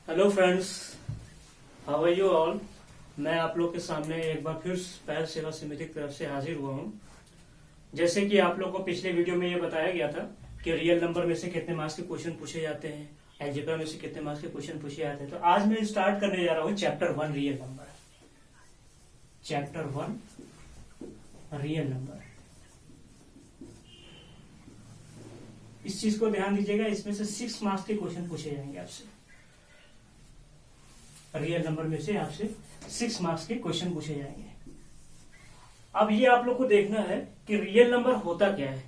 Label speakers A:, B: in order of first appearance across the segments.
A: Hello friends, how are you all. मैं आप लोग के सामने एक बार फिर पहल सेवा समिति की तरफ से हाजिर हुआ हूँ। जैसे कि आप लोग को पिछले वीडियो में ये बताया गया था कि रियल नंबर में से कितने मार्क्स के क्वेश्चन पूछे जाते हैं, अलजेब्रा में से कितने मार्क्स के क्वेश्चन पूछे जाते हैं। तो आज मैं स्टार्ट करने जा रहा हूँ chapter 1 real number. Chapter 1 real number, इस चीज को ध्यान दीजिएगा। इसमें से 6 मार्क्स के क्वेश्चन पूछे जाएंगे आपसे। रियल नंबर में से आपसे 6 मार्क्स के क्वेश्चन पूछे जाएंगे। अब ये आप लोग को देखना है कि रियल नंबर होता क्या है।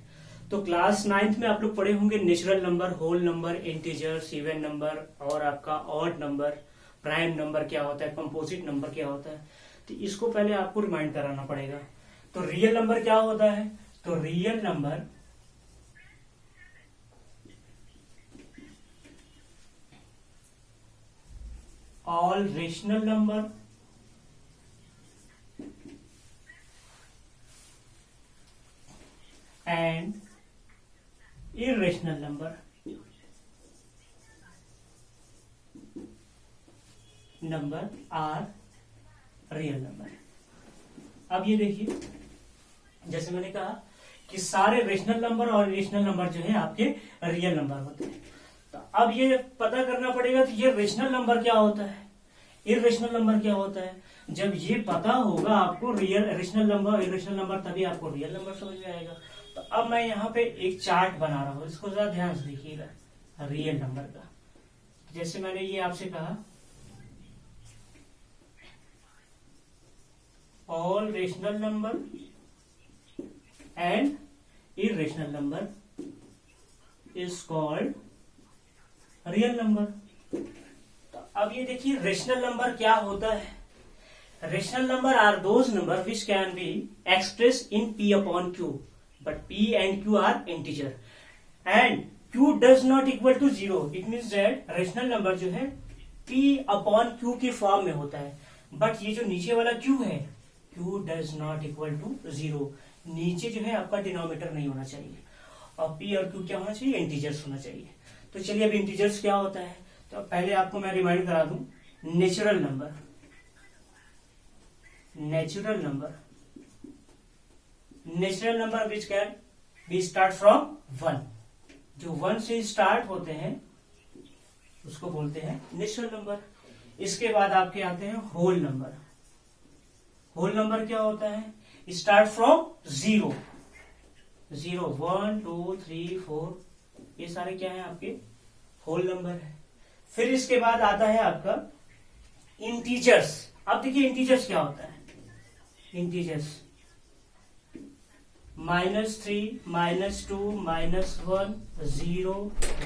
A: तो क्लास 9th में आप लोग पढ़े होंगे natural number, whole number, integers, even number और आपका ऑड नंबर, प्राइम नंबर क्या होता है, कंपोजिट नंबर क्या होता है। तो इसको पहले आपको रिमाइंड कराना पड़ेगा। तो रियल नंबर क्या होता है? तो real number all rational number and irrational number are real number। अब ये देखिए, जैसे मैंने कहा कि सारे रेशनल नंबर और इरेशनल नंबर जो है आपके रियल नंबर होते हैं। तो अब ये पता करना पड़ेगा कि ये रेशनल नंबर क्या होता है, इरेशनल नंबर क्या होता है। जब ये पता होगा आपको रियल रेशनल नंबर और इरेशनल नंबर, तभी आपको रियल नंबर समझ में आएगा। तो अब मैं यहाँ पे एक चार्ट बना रहा हूँ, इसको जरा ध्यान से देखिएगा रियल नंबर का। जैसे मैंने ये आपसे कहा all rational number and irrational number is called real number. तो अब ये देखिए रेशनल नंबर क्या होता है। Rational number are those number which can be express in p upon q, but p and q are integer and q does not equal to 0। It means that rational number जो है p upon q के form में होता है, but ये जो नीचे वाला q है q does not equal to 0। नीचे जो है आपका डिनोमिनेटर नहीं होना चाहिए और p और q क्या होना चाहिए, इंटीजर्स होना चाहिए। तो चलिए अब इंटीजर्स क्या होता है। तो पहले आपको मैं रिमाइंड करा दूं, natural number, natural number, natural number which can B start from 1। जो 1 से स्टार्ट होते हैं उसको बोलते हैं नेचुरल नंबर। इसके बाद आपके आते हैं होल नंबर। होल नंबर क्या होता है? स्टार्ट फ्रॉम 0, 1 2 3 4, ये सारे क्या है आपके होल नंबर है। फिर इसके बाद आता है आपका इंटीजर्स। अब देखिए इंटीजर्स क्या होता है। Integers -3, -2, -1, 0,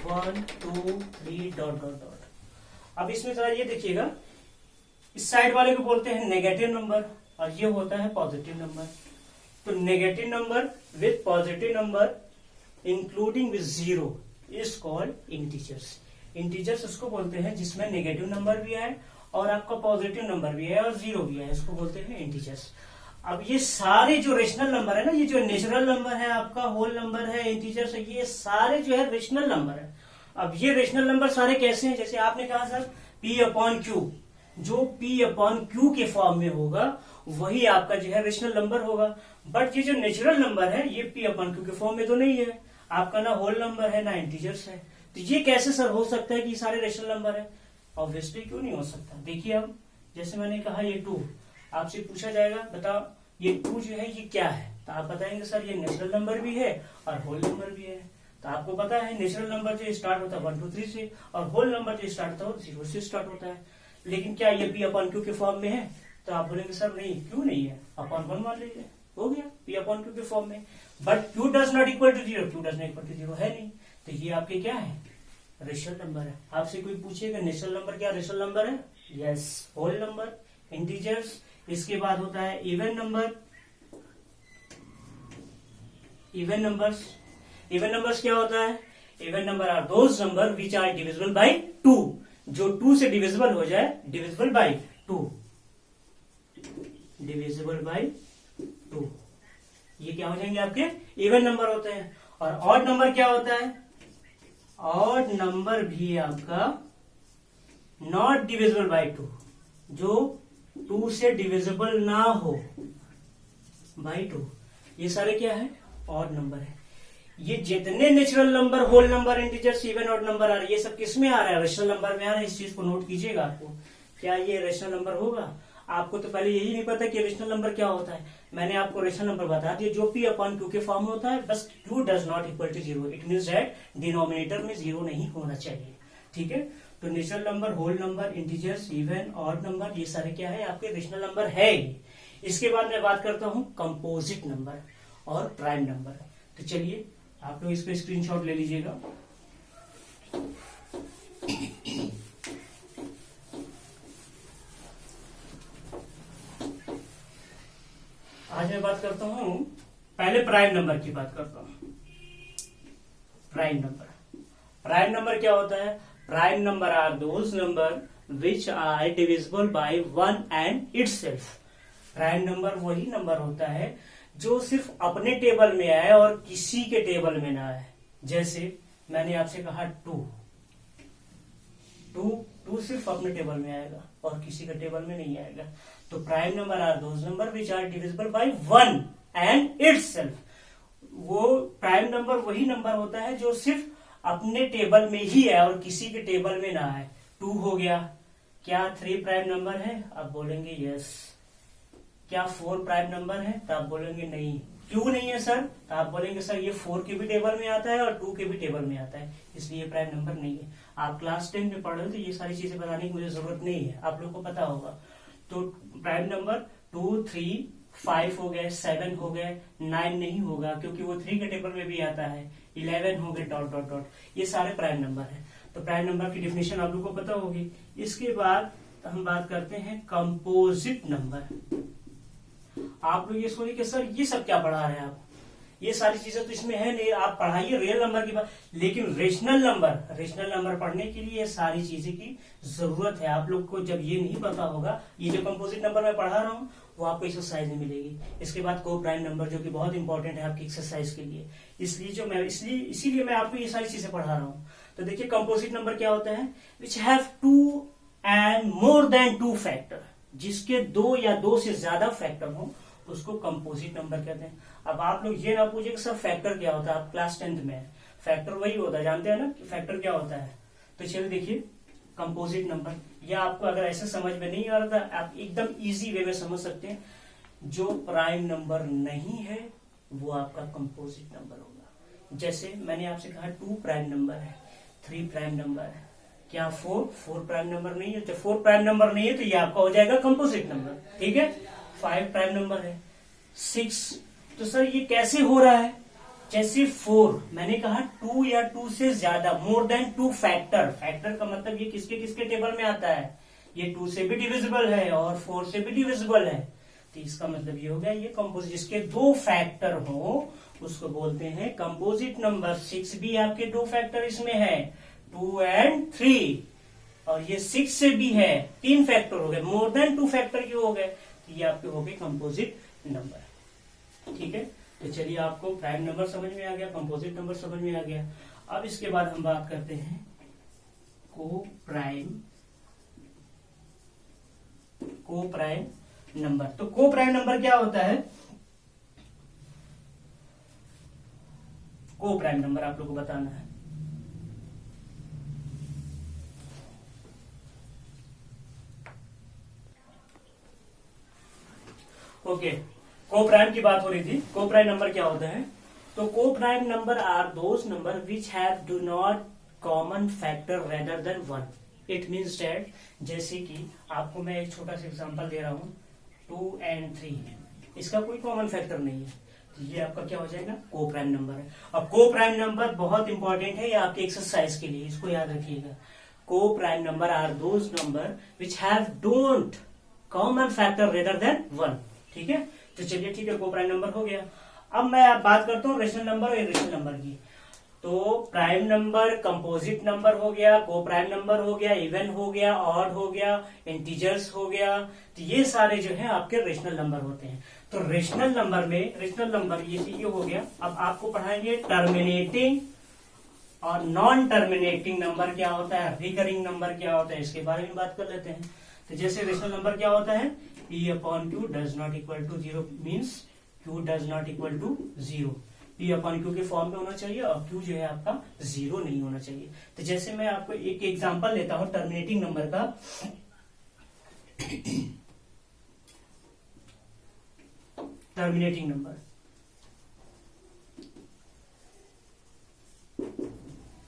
A: 1 2 3 dot dot dot. अब इसमें जरा ये देखिएगा, इस साइड वाले को बोलते हैं नेगेटिव नंबर और ये होता है पॉजिटिव नंबर। तो negative number with positive number including with 0 is called integers. Integers उसको बोलते हैं जिसमें नेगेटिव नंबर भी है और आपका पॉजिटिव नंबर भी है और 0 भी है, इसको बोलते हैं इंटीजर्स। अब ये सारे जो रेशनल नंबर है ना, ये जो नेचुरल नंबर है आपका, होल नंबर है, इंटीजर्स है, ये सारे जो है रेशनल नंबर है। अब ये रेशनल नंबर सारे कैसे हैं? जैसे आपने कहा सर p अपॉन q, जो p अपॉन q के फॉर्म में होगा वही आपका जो है रेशनल नंबर होगा। बट ये जो नेचुरल नंबर है ये p अपॉन q के फॉर्म में तो नहीं है आपका, ना होल नंबर है ना इंटीजर्स है। तो ये कैसे सर हो सकता है कि ये सारे रेशनल नंबर है? ऑब्वियसली क्यों नहीं हो सकता। देखिए अब जैसे मैंने कहा ये 2, आपसे पूछा जाएगा बताओ ये 2 जो है ये क्या है, तो आप बताएंगे सर ये नेचुरल नंबर भी है और होल नंबर भी है। तो आपको पता है नेचुरल नंबर जो स्टार्ट होता है 1 2 3 से और होल नंबर जो स्टार्ट होता है वो 0 से स्टार्ट होता है। लेकिन क्या ये p अपॉन q के फॉर्म में है? तो आप बोलेंगे सर नहीं, क्यों नहीं है, अपॉन 1 मान लीजिए, हो गया p अपॉन q के फॉर्म में। But q does not equal to 0, q does not equal to 0 है नहीं। तो ये आपके क्या है, रेशनल नंबर है। आपसे कोई पूछेगा नेचुरल नंबर क्या रेशनल नंबर है? Yes, whole number, integers. इसके बाद होता है even number. Even numbers, even numbers क्या होता है? Even number are those number which are divisible by 2, जो 2 से डिविजिबल हो जाए, डिविजिबल बाय 2, डिविजिबल बाय 2, ये क्या हो जाएंगे आपके इवन नंबर होते हैं। और ऑड नंबर क्या होता है? ऑड नंबर भी आपका नॉट डिविजिबल बाय 2, जो 2 से डिविजिबल ना हो बाय 2, ये सारे क्या है? ऑड नंबर है। ये जितने natural number, whole number, integers, even odd number आ रहे हैं, ये सब किस में आ रहा है? रेशनल नंबर में आ रहा है। इस चीज को नोट कीजिएगा। आपको क्या ये रेशनल नंबर होगा? आपको तो पहले यही नहीं पता कि रेशनल नंबर क्या होता है। मैंने आपको रेशनल नंबर बता दिया, जो P अपॉन Q के फॉर्म में होता है, बस Q does not equal to 0। It means that denominator में 0 नहीं होना चाहिए। ठीक है, तो natural number, whole number, integers, even, odd number, ये सारे क्या है? आपके रेशनल नंबर है। इसके बाद मैं बात करता हूं कंपोजिट नंबर और प्राइम नंबर। तो चलिए आप लोग इसको स्क्रीनशॉट ले लीजिएगा। आज मैं बात करता हूं, पहले प्राइम नंबर की बात करता हूं। प्राइम नंबर क्या होता है? Prime number are those number which are divisible by 1 and itself. Prime number वही नंबर होता है जो सिर्फ अपने टेबल में आए और किसी के टेबल में ना आए। जैसे मैंने आपसे कहा 2 सिर्फ अपने टेबल में आएगा और किसी का टेबल में नहीं आएगा। तो prime number are those number which are divisible by 1 and itself. वो प्राइम नंबर वही नंबर होता है जो सिर्फ अपने टेबल में ही है और किसी के टेबल में ना आए। 2 हो गया। क्या 3 प्राइम नंबर है? आप बोलेंगे यस। क्या 4 प्राइम नंबर है? तो आप बोलेंगे नहीं। क्यों नहीं है सर? तो आप बोलेंगे सर ये 4 के भी टेबल में आता है और 2 के भी टेबल में आता है, इसलिए प्राइम नंबर नहीं है। आप क्लास 10 में पढ़ रहे हो तो ये सारी चीजें बताने की मुझे जरूरत नहीं है, आप लोग को पता होगा। तो प्राइम नंबर 2, 3, 5 हो गए, 7 हो गए, 9 नहीं होगा क्योंकि वो 3 के टेबल में भी आता है, 11 हो गए, डॉट डॉट डॉट, ये सारे प्राइम नंबर है। तो प्राइम नंबर की डिफिनेशन आप लोग को पता होगी। इसके बाद हम बात करते हैं कंपोजिट नंबर। आप लोग ये सोचिए कि सर ये सब क्या पढ़ा रहे हैं आप, ये सारी चीजें तो इसमें है नहीं, आप पढ़ाइए रियल नंबर की बात। लेकिन रेशनल नंबर पढ़ने के लिए ये सारी चीजें की जरूरत है। आप लोग को जब ये नहीं पता होगा, ये जो कंपोजिट नंबर मैं पढ़ा रहा हूँ वो आपको एक्सरसाइज में मिलेगी। इसके बाद को प्राइम नंबर जो कि बहुत इंपॉर्टेंट है आपकी एक्सरसाइज के लिए, इसीलिए मैं आपको ये सारी चीजें पढ़ा रहा हूँ। तो देखिए कंपोजिट नंबर क्या होता है? Which have 2 and more than 2 factor, जिसके 2 या 2 से ज्यादा फैक्टर हो उसको कंपोजिट नंबर कहते हैं। अब आप लोग ये ना पूछे कि सर फैक्टर क्या होता है, आप क्लास 10th में है, फैक्टर वही होता है, जानते हैं ना कि फैक्टर क्या होता है। तो चलिए देखिए कंपोजिट नंबर, या आपको अगर ऐसे समझ में नहीं आ रहा था, आप एकदम इजी वे में समझ सकते हैं। जो प्राइम नंबर नहीं है वो आपका कंपोजिट नंबर होगा। जैसे मैंने आपसे कहा 2 प्राइम नंबर है, 3 प्राइम नंबर है, क्या 4 प्राइम नंबर नहीं है? जब 4 प्राइम नंबर नहीं है तो ये आपका हो जाएगा कंपोजिट नंबर। ठीक है, 5 प्राइम नंबर है, 6। तो सर ये कैसे हो रहा है? जैसे 4 मैंने कहा 2 या 2 से ज्यादा, मोर देन 2 फैक्टर। फैक्टर का मतलब ये किसके किसके टेबल में आता है? ये 2 से भी डिविजिबल है और 4 से भी डिविजिबल है। तो इसका मतलब ये हो गया ये कंपोजिट, जिसके 2 फैक्टर हो उसको बोलते हैं कंपोजिट नंबर। 6 भी आपके 2 फैक्टर इसमें है, 2 एंड 3, और ये 6 से भी है, 3 फैक्टर हो गए, मोर देन 2 फैक्टर क्यों हो गए? ये आपके हो गए कंपोजिट नंबर। ठीक है, तो चलिए आपको प्राइम नंबर समझ में आ गया, कंपोजिट नंबर समझ में आ गया। अब इसके बाद हम बात करते हैं को प्राइम नंबर। तो को प्राइम नंबर क्या होता है? को प्राइम नंबर आप लोग को बताना है। ओके, को प्राइम की बात हो रही थी। को प्राइम नंबर क्या होता है? तो coprime number are those number which have do not common factor rather than 1। It means that, जैसे कि आपको मैं एक छोटा सा एग्जांपल दे रहा हूं, 2 एंड 3, इसका कोई कॉमन फैक्टर नहीं है, तो ये आपका क्या हो जाएगा? को प्राइम नंबर है। अब को प्राइम नंबर बहुत इंपॉर्टेंट है, ये आपके एक्सरसाइज के लिए, इसको याद रखिएगा। Coprime number are those number which have don't common factor rather than 1। ठीक है, तो चलिए ठीक है, को प्राइम नंबर हो गया। अब मैं बात करता हूँ रेशनल नंबर और इरेशनल नंबर की। तो प्राइम नंबर, कंपोजिट नंबर हो गया, को प्राइम नंबर हो गया, इवन हो गया, ऑड हो गया, इंटीजर्स हो गया, तो ये सारे जो है आपके रेशनल नंबर होते हैं। तो रेशनल नंबर में, रेशनल नंबर ये हो गया। अब आपको पढ़ाएंगे टर्मिनेटिंग और नॉन टर्मिनेटिंग नंबर क्या होता है, रिकरिंग नंबर क्या होता है, इसके बारे में बात कर लेते हैं। तो जैसे रेशनल नंबर क्या होता है, P upon Q does not equal to zero, means Q does not equal to zero. P upon Q के फॉर्म में होना चाहिए और क्यू जो है आपका जीरो नहीं होना चाहिए। तो जैसे मैं आपको एक एग्जांपल लेता हूं टर्मिनेटिंग नंबर का। टर्मिनेटिंग नंबर,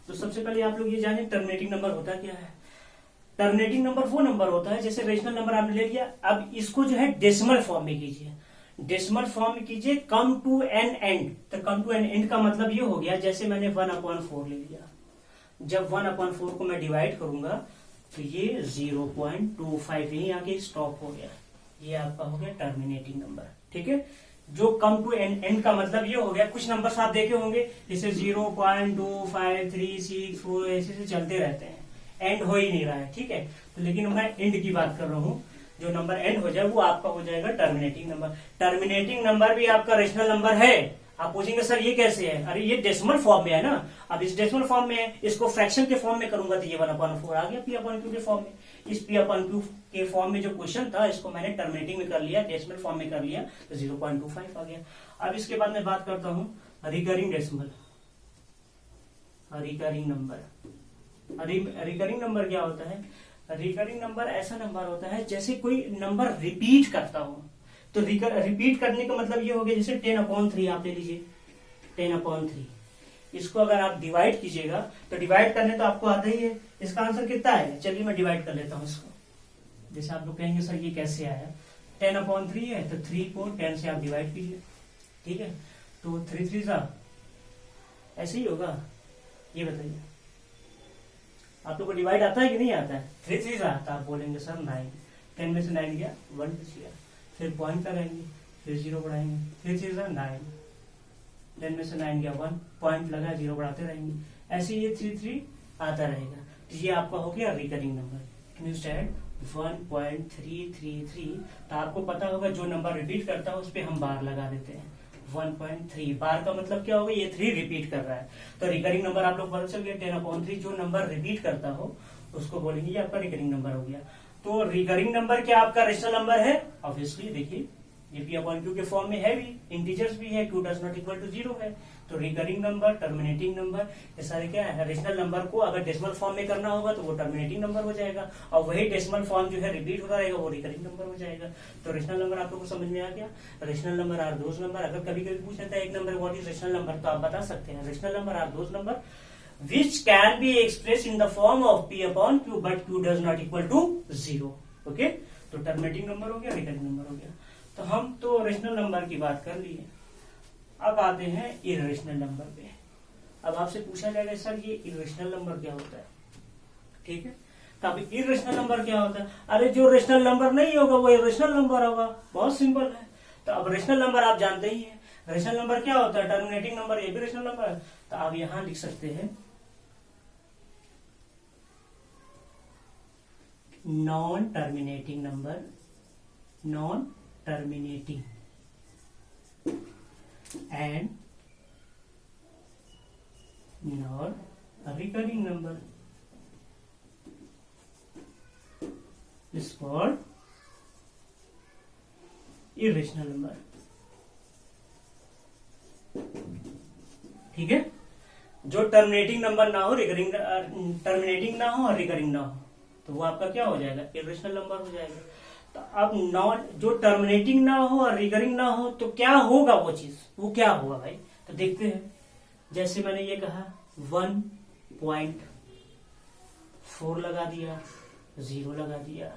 A: तो सबसे पहले आप लोग ये जाने टर्मिनेटिंग नंबर होता क्या है। टर्मिनेटिंग नंबर वो नंबर होता है, जैसे रेशनल नंबर आपने ले लिया, अब इसको जो है डेसिमल फॉर्म में कीजिए। डेसिमल फॉर्म में कीजिए, कम टू एन एंड। तो कम टू एन एंड का मतलब ये हो गया, जैसे मैंने 1/4 ले लिया, जब 1/4 को मैं डिवाइड करूंगा तो ये 0.25 यहीं आके स्टॉप हो गया। ये आपका हो गया टर्मिनेटिंग नंबर। ठीक है, जो कम टू एन एंड का मतलब ये हो गया, कुछ नंबर आप देखे होंगे जैसे 0.2536 ऐसे चलते रहते हैं, एंड हो ही नहीं रहा है। ठीक है, तो लेकिन मैं एंड की बात कर रहा हूं, जो नंबर एंड हो जाए वो आपका हो जाएगा टर्मिनेटिंग नंबर। टर्मिनेटिंग नंबर भी आपका रेशनल नंबर है। आप पूछेंगे सर ये कैसे है, अरे ये डेसिमल फॉर्म में है ना। अब इस डेसिमल फॉर्म में इसको फ्रैक्शन के फॉर्म में करूंगा तो ये 1/4 आ गया P अपॉन क्यू के फॉर्म में। इस P अपॉन क्यू के फॉर्म में जो क्वेश्चन था इसको मैंने टर्मिनेटिंग में कर लिया, डेसिमल फॉर्म में कर लिया, तो 0.25 आ गया। अब इसके बाद मैं बात करता हूं recurring decimal, recurring number. Recurring number क्या होता है, रिकरिंग नंबर ऐसा नंबर होता है जैसे कोई नंबर रिपीट करता हो। तो रिपीट करने का मतलब ये हो गया, जैसे 10/3 आप ले लीजिए, 10/3 इसको अगर आप डिवाइड कीजिएगा तो डिवाइड करने तो आपको आता ही है, इसका आंसर कितना है, चलिए मैं डिवाइड कर लेता हूं इसको। जैसे आप लोग कहेंगे सर ये कैसे आया, 10/3 है तो 3 को 10 से आप डिवाइड कीजिए। ठीक है, तो 3 3 ऐसे ही होगा, ये बताइए आप लोग को डिवाइड आता है कि नहीं आता है। 3 3 तो आप बोलेंगे सर 9, 10 में से 9 गया 1 बचिएगा, फिर पॉइंट लगाएंगे, फिर 0 बढ़ाएंगे, 3 3 9, 10 में से 9 गया 1, पॉइंट लगा 0 बढ़ाते रहेंगे, ऐसे ये 3 3 आता रहेगा। तो ये आपका हो गया रिकरिंग नंबर। New stand 1.333। तो आपको पता होगा जो नंबर रिपीट करता है उस पर हम बार लगा देते हैं। 1.3 बार का मतलब क्या होगा, ये 3 रिपीट कर रहा है। तो रिकरिंग नंबर आप लोग पता चल गया 10/3, जो नंबर रिपीट करता हो उसको बोलेंगे ये आपका रिकरिंग नंबर हो गया। तो रिकरिंग नंबर क्या आपका रेशनल नंबर है, ऑब्वियसली देखिए ये P अपॉन क्यू के फॉर्म में है भी, इंटीजर्स भी है, Q does not equal to 0 है। तो रिकरिंग नंबर, टर्मिनेटिंग नंबर, ये सारे क्या है, रेशनल नंबर को अगर डेसिमल फॉर्म में करना होगा तो वो टर्मिनेटिंग नंबर हो जाएगा, और वही डेसिमल फॉर्म जो है रिपीट होता रहेगा वो रिकरिंग नंबर हो जाएगा। तो रेशनल नंबर आप लोगों को समझ में आ गया। Rational number are those number, अगर कभी कभी पूछ लेता है एक number what is rational number, तो आप बता सकते हैं rational number are those number which can be expressed in the form of P upon Q but Q does not equal to 0. Okay, तो टर्मिनेटिंग नंबर हो गया, रिकरिंग नंबर हो गया। तो हम तो रेशनल नंबर की बात कर ली है, अब आते हैं इरेशनल नंबर पे। अब आपसे पूछा जाएगा सर ये इरेशनल नंबर क्या होता है। ठीक है, तो अब इरेशनल नंबर क्या होता है, अरे जो रेशनल नंबर नहीं होगा वो इरेशनल नंबर होगा, बहुत सिंपल है। तो अब रेशनल नंबर आप जानते ही हैं, रेशनल नंबर क्या होता है, टर्मिनेटिंग नंबर, ये भी रेशनल नंबर है। तो आप यहां लिख सकते हैं non terminating number, non terminating and non recurring number is called irrational number. ठीक है, जो टर्मिनेटिंग नंबर ना हो, रिकरिंग टर्मिनेटिंग ना हो और रिकरिंग ना हो तो वो आपका क्या हो जाएगा, इरेशनल नंबर हो जाएगा। तो अब नॉन, जो टर्मिनेटिंग ना हो और रिकरिंग ना हो तो क्या होगा वो चीज, वो क्या होगा भाई, तो देखते हैं। जैसे मैंने ये कहा 1.4 लगा दिया, 0 लगा दिया,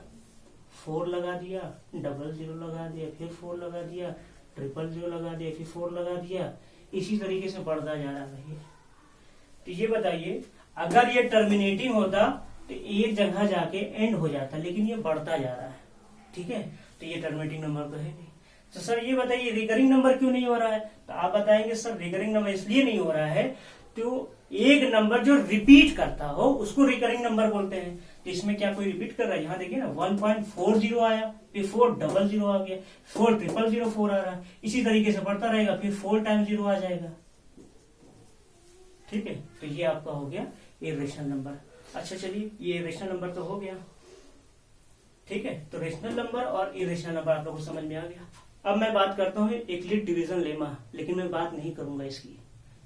A: 4 लगा दिया, 00 लगा दिया, फिर 4 लगा दिया, 000 लगा दिया, फिर 4 लगा दिया, इसी तरीके से बढ़ता जा रहा है। तो ये बताइए अगर ये टर्मिनेटिंग होता तो एक जगह जाके एंड हो जाता, लेकिन ये बढ़ता जा रहा है। ठीक है, तो ये टर्मिनेटिंग नंबर तो है नहीं। तो सर ये बताइए रिकरिंग नंबर क्यों नहीं हो रहा है, तो आप बताएंगे सर रिकरिंग नंबर इसलिए नहीं हो रहा है, तो एक नंबर जो रिपीट करता हो उसको रिकरिंग नंबर बोलते हैं। तो इसमें क्या कोई रिपीट कर रहा है, यहाँ देखिए ना 1.40 आया, फिर 400 आ गया, 4004 आ रहा है, इसी तरीके से बढ़ता रहेगा, फिर 4 टाइम्स 0 आ जाएगा। ठीक है, तो ये आपका हो गया इरेशनल नंबर। अच्छा चलिए, ये इरेशनल नंबर तो हो गया, ठीक है। तो रेशनल नंबर और इरेशनल नंबर आप लोगों को समझ में आ गया। अब मैं बात करता हूँ यूक्लिड डिवीजन लेमा, लेकिन मैं बात नहीं करूंगा इसकी,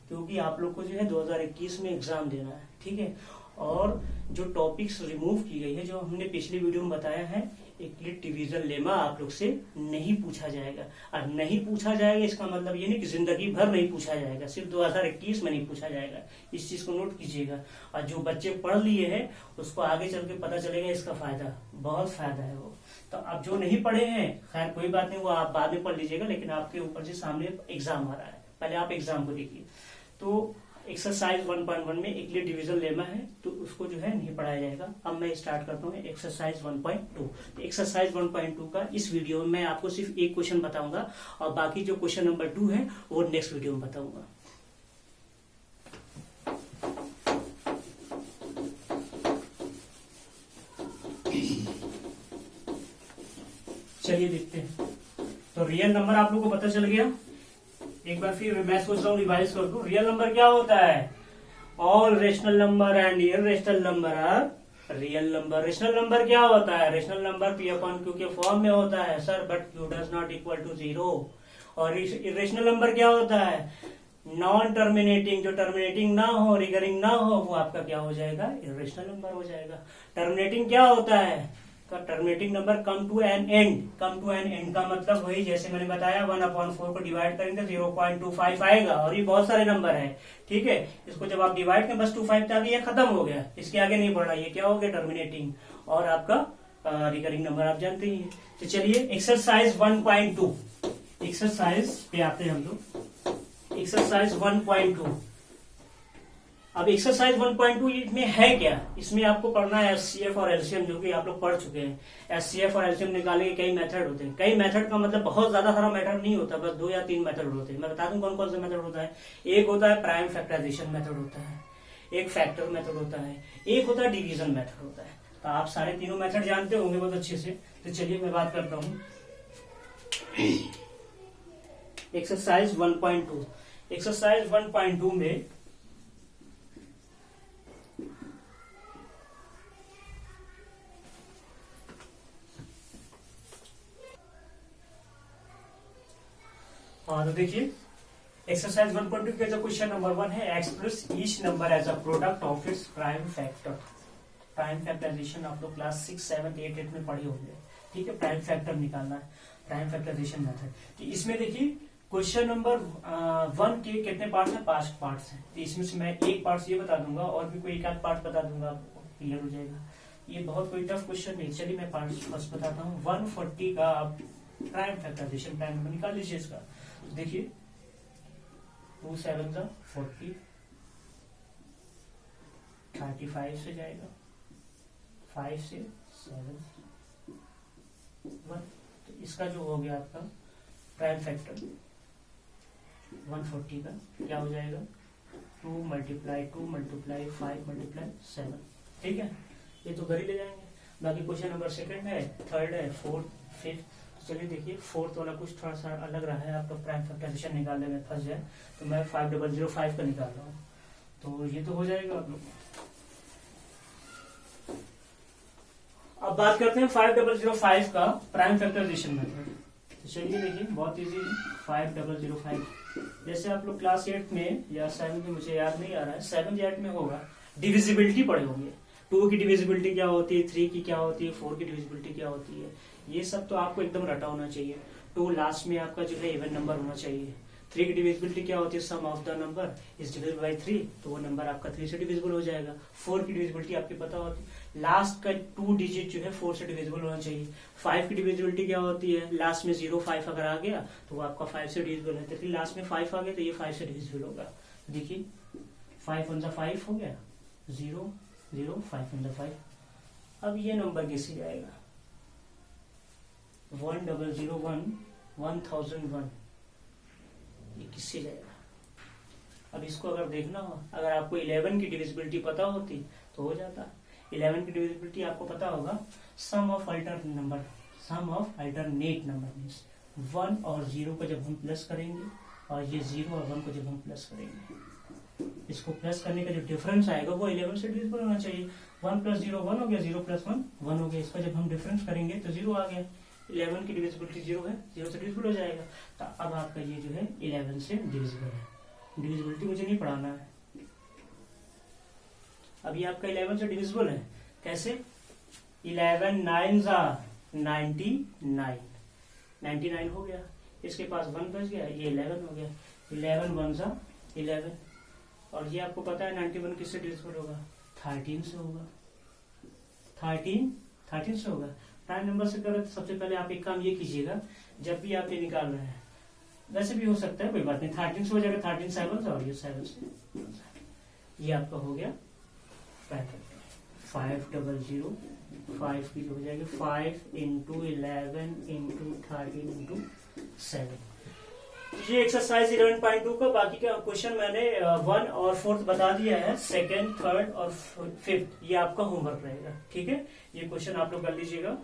A: क्योंकि आप लोग को जो है 2021 में एग्जाम देना है, ठीक है। और जो टॉपिक्स रिमूव की गई है, जो हमने पिछली वीडियो में बताया है, यूक्लिड डिवीजन लेमा आप लोग से नहीं पूछा जाएगा। और नहीं पूछा जाएगा इसका मतलब ये नहीं कि जिंदगी भर नहीं पूछा जाएगा, सिर्फ 2021 में नहीं पूछा जाएगा, इस चीज को नोट कीजिएगा। और जो बच्चे पढ़ लिए हैं उसको आगे चल के पता चलेगा इसका फायदा, बहुत फायदा है वो। तो अब जो नहीं पढ़े हैं, खैर कोई बात नहीं, वो आप बाद में पढ़ लीजिएगा, लेकिन आपके ऊपर से सामने एग्जाम आ रहा है, पहले आप एग्जाम को देखिए। तो एक्सरसाइज 1.1 में यूक्लिड डिवीजन लेमा है, तो उसको जो है नहीं पढ़ाया जाएगा। अब मैं स्टार्ट करता हूँ एक्सरसाइज 1.2। तो एक्सरसाइज 1.2 का इस वीडियो में मैं आपको सिर्फ एक क्वेश्चन बताऊंगा, और बाकी जो क्वेश्चन नंबर 2 है वो नेक्स्ट वीडियो में बताऊंगा। चलिए देखते हैं। तो रियल नंबर आप लोगों को पता चल गया। एक बार फिर मैं सोच रहा हूँ रिवाइज कर दूं। रियल नंबर क्या होता है? All rational number and irrational number are real number. Rational number क्या होता है? Rational number P upon Q के फॉर्म में होता है sir, but Q does not equal to 0। और इररेशनल नंबर क्या होता है? नॉन टर्मिनेटिंग, जो टर्मिनेटिंग ना हो, रिकरिंग ना हो, वो आपका क्या हो जाएगा? इररेशनल नंबर हो जाएगा। टर्मिनेटिंग क्या होता है? Terminating number come to an end. Come to an end का मतलब वही, जैसे मैंने बताया 1/4 को डिवाइड करेंगे 0.25 आएगा, और ये बहुत सारे नंबर है, ठीक है। इसको जब आप डिवाइड करें बस 25 तक ये खत्म हो गया, इसके आगे नहीं बढ़ रहा, ये क्या हो गया? टर्मिनेटिंग। और आपका रिकरिंग नंबर आप जानते ही हैं। तो चलिए एक्सरसाइज 1.2, एक्सरसाइज पे आते हैं हम लोग। एक्सरसाइज 1.2। अब एक्सरसाइज 1.2 में है क्या? इसमें आपको पढ़ना है एचसीएफ और एलसीएम, जो कि आप लोग पढ़ चुके हैं। एचसीएफ और एलसीएम निकालने के कई मेथड होते हैं। कई मेथड का मतलब बहुत ज्यादा सारा मेथड नहीं होता, बस 2 या 3 मेथड होते हैं। मैं बता दूं कौन कौन से मेथड होता है। एक होता है प्राइम फैक्टराइजेशन मेथड होता है, एक फैक्टर मेथड होता है, एक होता है डिवीजन मेथड होता है। तो आप सारे तीनों मेथड जानते होंगे बहुत अच्छे से। तो चलिए मैं बात करता हूँ एक्सरसाइज 1.2। एक्सरसाइज 1.2 में तो देखिए एक्सरसाइज 1.2 का जो क्वेश्चन नंबर 1 है, express each number as a product of its prime factor. Prime factorization आप लोग क्लास 6, 7, 8 में पढ़े होंगे, ठीक है। प्राइम फैक्टर निकालना है, प्राइम फैक्टराइजेशन मेथड। तो इसमें देखिए क्वेश्चन नंबर 1 के कितने पार्ट्स हैं? 5 पार्ट्स हैं। तो इसमें से मैं एक पार्ट ये बता दूंगा, और भी कोई एक आध पार्ट बता दूंगा, आपको क्लियर हो जाएगा। ये बहुत कोई टफ क्वेश्चन नहीं। चलिए मैं पार्ट फर्स्ट बताता हूँ। 140 का आप प्राइम फैक्टराइजेशन प्राइम नंबर निकाल लीजिए इसका। देखिए 2 7 जा 40, 35 से जाएगा, 5 से 7 1। तो इसका जो हो गया आपका प्राइम फैक्टर 140 का क्या हो जाएगा? 2 मल्टीप्लाई 5 मल्टीप्लाई 7, ठीक है। ये तो घर ही ले जाएंगे। बाकी क्वेश्चन नंबर 2 है, 3 है, 4, 5। चलिए देखिए 4th वाला कुछ थोड़ा सा अलग रहा है, आपका प्राइम फैक्टराइजेशन निकालने में फंस जाए, तो मैं 5005 का निकाल रहा हूँ। तो ये तो हो जाएगा आप लोग। अब बात करते हैं 5005 का प्राइम फैक्टराइजेशन मेथड। तो चलिए देखिए बहुत इजी है। 5005 जैसे आप लोग क्लास 8 में या 7 में, मुझे याद नहीं आ रहा है, 7 या 8 में होगा, डिविजिबिलिटी पढ़े होंगे। 2 की डिविजिबिलिटी क्या होती है, 3 की क्या होती है, 4 की डिविजिबिलिटी क्या होती है, ये सब तो आपको एकदम रटा होना चाहिए। 2 लास्ट में आपका जो है इवन नंबर होना चाहिए। 3 की डिविजिबिलिटी क्या होती है? Sum of the number is divisible by 3, तो वो नंबर आपका 3 से डिविजिबल हो जाएगा। 4 की डिविजिबिलिटी आपकी पता होती है, लास्ट का 2 डिजिट जो है 4 से डिविजिबल होना चाहिए। 5 की डिविजिबिलिटी क्या होती है? लास्ट में 0 5 अगर आ गया तो वो आपका 5 से डिविजिबल है, तो लास्ट में 5 आ गया तो ये 5 से डिविजिबल होगा। देखिए 5 1 5 हो गया, 0 0 5 1 5। अब ये नंबर किससे जाएगा? 1001 1001, ये किससे जाएगा? अब इसको अगर देखना हो, अगर आपको 11 की डिविजिबिलिटी पता होती तो हो जाता। 11 की डिविजिबिलिटी आपको पता होगा, सम ऑफ अल्टरनेट नंबर मीन्स 1 और 0 को जब हम प्लस करेंगे, और ये 0 और 1 को जब हम प्लस करेंगे, इसको प्लस करने का जो डिफरेंस आएगा वो 11 से डिविजिबल होना चाहिए। 1 + 0 1 हो गया, 0 + 1 1 हो गया। इसका जब हम डिफरेंस करेंगे तो 0 आ गया। 11 की डिविजिबिलिटी 0 है, 0 से डिविजिबल हो जाएगा। तो अब आपका ये जो है 11 से डिविजिबल है। डिविजिबिलिटी मुझे नहीं पढ़ाना है। अब ये आपका 11 से डिविजिबल है कैसे? 11 9s are 99, 99 हो गया। इसके पास 1 बच गया, ये 11 हो गया। 11 1s are 11। और ये आपको पता है 91 किससे डिविजिबल होगा? 13 से होगा। 13 से होगा। प्राइम नंबर से करें तो सबसे पहले आप एक काम ये कीजिएगा, जब भी आप ये निकाल रहे हैं, वैसे भी हो सकता है, कोई बात नहीं, 13 से हो जाएगा। 13 7 और ये 7 से, ये आपका हो गया पैटर्न। 500 5 की हो जाएगी 5 × 11 × 13 × 7। ये एक्सरसाइज 11.2 का बाकी का क्वेश्चन मैंने 1 और 4 बता दिया है। 2nd 3rd और 5th ये आपका होमवर्क रहेगा, ठीक है। ये क्वेश्चन आप लोग कर लीजिएगा।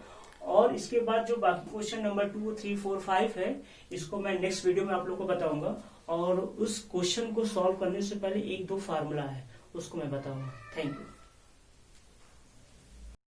A: और इसके बाद जो बाकी क्वेश्चन नंबर 2 3 4 5 है, इसको मैं नेक्स्ट वीडियो में आप लोग को बताऊंगा। और उस क्वेश्चन को सॉल्व करने से पहले 1-2 फार्मूला है, उसको मैं बताऊंगा। Thank you.